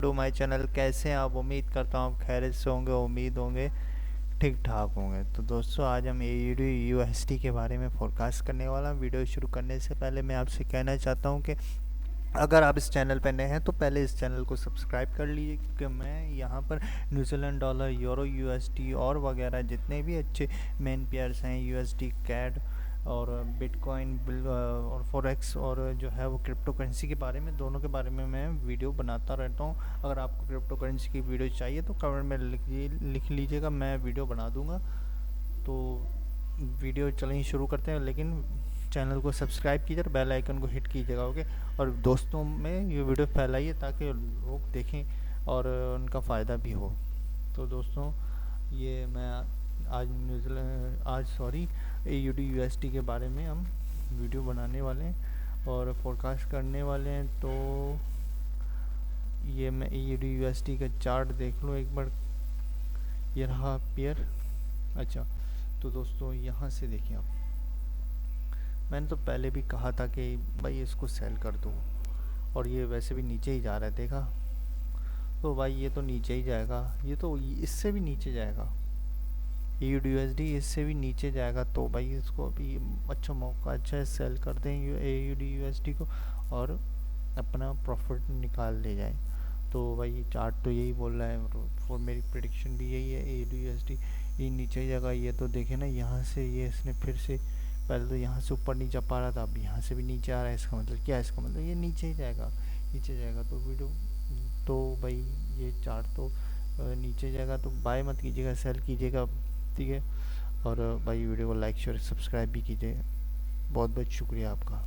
To my channel. कैसे हैं आप? उम्मीद करता हूँ आप खैरियत से होंगे, उम्मीद होंगे ठीक ठाक होंगे। तो दोस्तों आज हम AUD USD के बारे में फोरकास्ट करने वाला हूँ। वीडियो शुरू करने से पहले मैं आपसे कहना चाहता हूँ कि अगर आप इस चैनल पर नए हैं तो पहले इस चैनल को सब्सक्राइब कर लीजिए, क्योंकि मैं यहाँ पर न्यूजीलैंड डॉलर, यूरो, USD और वगैरह जितने भी अच्छे मेन पेयर्स हैं, USD कैड और बिटकॉइन और फॉरेक्स और जो है वो क्रिप्टो करेंसी के बारे में, दोनों के बारे में मैं वीडियो बनाता रहता हूँ। अगर आपको क्रिप्टो करेंसी की वीडियो चाहिए तो कमेंट में लिख लीजिएगा, मैं वीडियो बना दूँगा। तो वीडियो चलें शुरू करते हैं, लेकिन चैनल को सब्सक्राइब कीजिए और बेल आइकन को हिट कीजिएगा, ओके। और दोस्तों में ये वीडियो फैलाइए ताकि लोग देखें और उनका फ़ायदा भी हो। तो दोस्तों ये मैं आज AUD USD के बारे में हम वीडियो बनाने वाले हैं और फोरकास्ट करने वाले हैं। तो ये मैं AUD USD का चार्ट देख लो एक बार, ये रहा पेयर। अच्छा, तो दोस्तों यहाँ से देखिए आप, मैंने तो पहले भी कहा था कि भाई इसको सेल कर दो, और ये वैसे भी नीचे ही जा रहा है, देखा? तो भाई ये तो नीचे ही जाएगा, ये तो इससे भी नीचे जाएगा। AUD USD इससे भी नीचे जाएगा, तो भाई इसको अभी अच्छा मौका, अच्छा है, सेल कर दें AUD USD को और अपना प्रॉफिट निकाल ले जाए। तो भाई चार्ट तो यही बोल रहा है और मेरी प्रिडिक्शन भी यही है, AUD USD ये नीचे जाएगा। ये तो देखे ना, यहाँ से ये इसने फिर से, पहले तो यहाँ से ऊपर नहीं जा पा रहा था, अब यहाँ से भी नीचे आ रहा है। इसका मतलब क्या है? इसका मतलब ये नीचे ही जाएगा, नीचे जाएगा। तो वीडियो तो भाई ये चार्ट तो नीचे जाएगा, तो बाय मत कीजिएगा, सेल कीजिएगा, ठीक है। और भाई वीडियो को लाइक शेयर सब्सक्राइब भी कीजिए। बहुत बहुत शुक्रिया आपका।